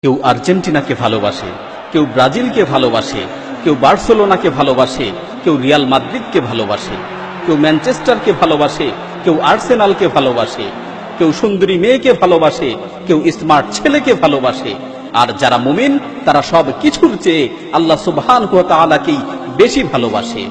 কেউ আর্জেন্টিনাকে ভালোবাসে, কেউ ব্রাজিলকে ভালোবাসে, কেউ বার্সেলোনাকে ভালোবাসে, কেউ রিয়াল মাদ্রিদকে ভালোবাসে, কেউ ম্যানচেস্টারকে ভালোবাসে, কেউ আর্সেনালকে ভালোবাসে, কেউ সুন্দরী মেয়েকে ভালোবাসে, কেউ স্মার্ট ছেলেকে ভালোবাসে। আর যারা মুমিন তারা সব কিছুর চেয়ে আল্লাহ সুবহানাহু ওয়া তাআলাকেই বেশি ভালোবাসে।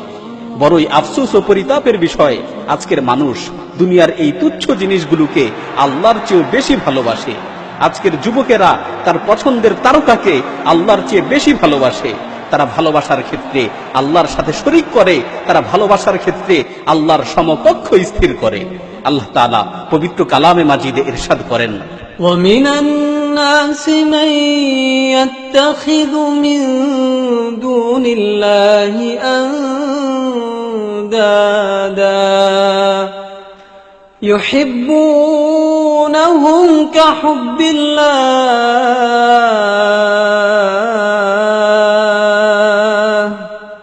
বড়ই আফসোস ও পরিতাপের বিষয়, আজকের মানুষ দুনিয়ার এই তুচ্ছ জিনিসগুলোকে আল্লাহর চেয়েও বেশি ভালোবাসে। আজকের যুবকেরা তার পছন্দের তারকাকে আল্লাহর চেয়ে বেশি ভালোবাসে। তারা ভালোবাসার ক্ষেত্রে আল্লাহর সাথে শরীক করে, তারা ভালোবাসার ক্ষেত্রে আল্লাহর সমকক্ষ স্থির করে। আল্লাহ তাআলা পবিত্র কালামে মাজিদে ইরশাদ করেন, وَمِنَ النَّاسِ مَن يَتَّخِذُ مِن دُونِ اللَّهِ أَندَادًا يُحِبُّونَهُمْ كَحُبِّ اللَّهِ।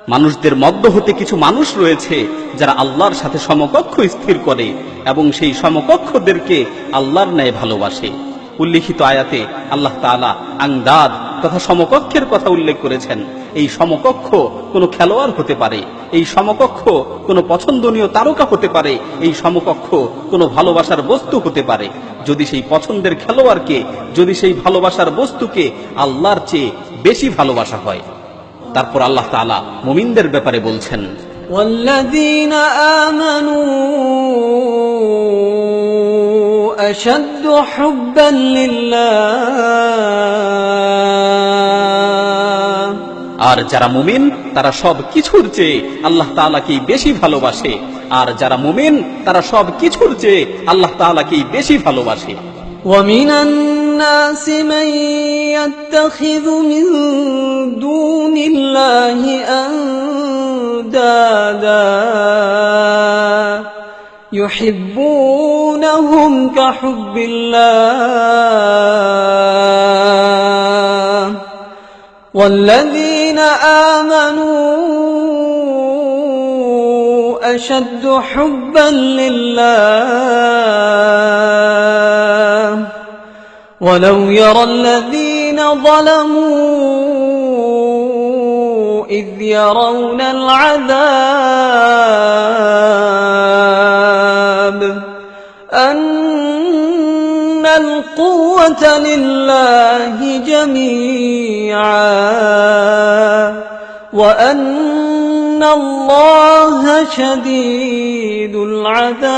মানুষদের মধ্য হতে কিছু মানুষ রয়েছে যারা আল্লাহর সাথে সমকক্ষ স্থির করে এবং সেই সমকক্ষদেরকে আল্লাহর ন্যায় ভালোবাসে। উল্লিখিত আয়াতে আল্লাহ তাআলা আন্দাদ তথা সমকক্ষের কথা উল্লেখ করেছেন। এই সমকক্ষ কোনো খেলোয়াড় হতে পারে, এই সমকক্ষ কোনো পছন্দনীয় তারকা হতে পারে, এই সমকক্ষ কোনো ভালোবাসার বস্তু হতে পারে। যদি সেই পছন্দের খেলোয়াড়কে, যদি সেই ভালোবাসার বস্তুকে আল্লাহর চেয়ে বেশি ভালোবাসা হয়। তারপর আল্লাহ তাআলা মুমিনদের ব্যাপারে বলছেন, وَالَّذِينَ آمَنُوا أَشَدُّ حُبًّا لِلَّهِ। আর যারা মুমিন তারা সব কিছুর চেয়ে আল্লাহ তাআলাকেই বেশি ভালোবাসে। আর যারা মুমিন তারা সব কিছুর চেয়ে আল্লাহ তাআলাকেই বেশি ভালোবাসে। وَمِنَ النَّاسِ مَن يَتَّخِذُ مِن دُونِ اللَّهِ أَندَادًا يُحِبُّونَهُمْ كَحُبِّ اللَّهِ وَالَّذِينَ آمَنُوا أَشَدُّ حُبًّا لِلَّهِ وَلَوْ يَرَى الَّذِينَ ظَلَمُوا إِذْ يَرَوْنَ الْعَذَابَ أَنَّ الْقُوَّةَ لِلَّهِ جَمِيعًا وَأَنَّ اللَّهَ شَدِيدُ الْعَذَابِ।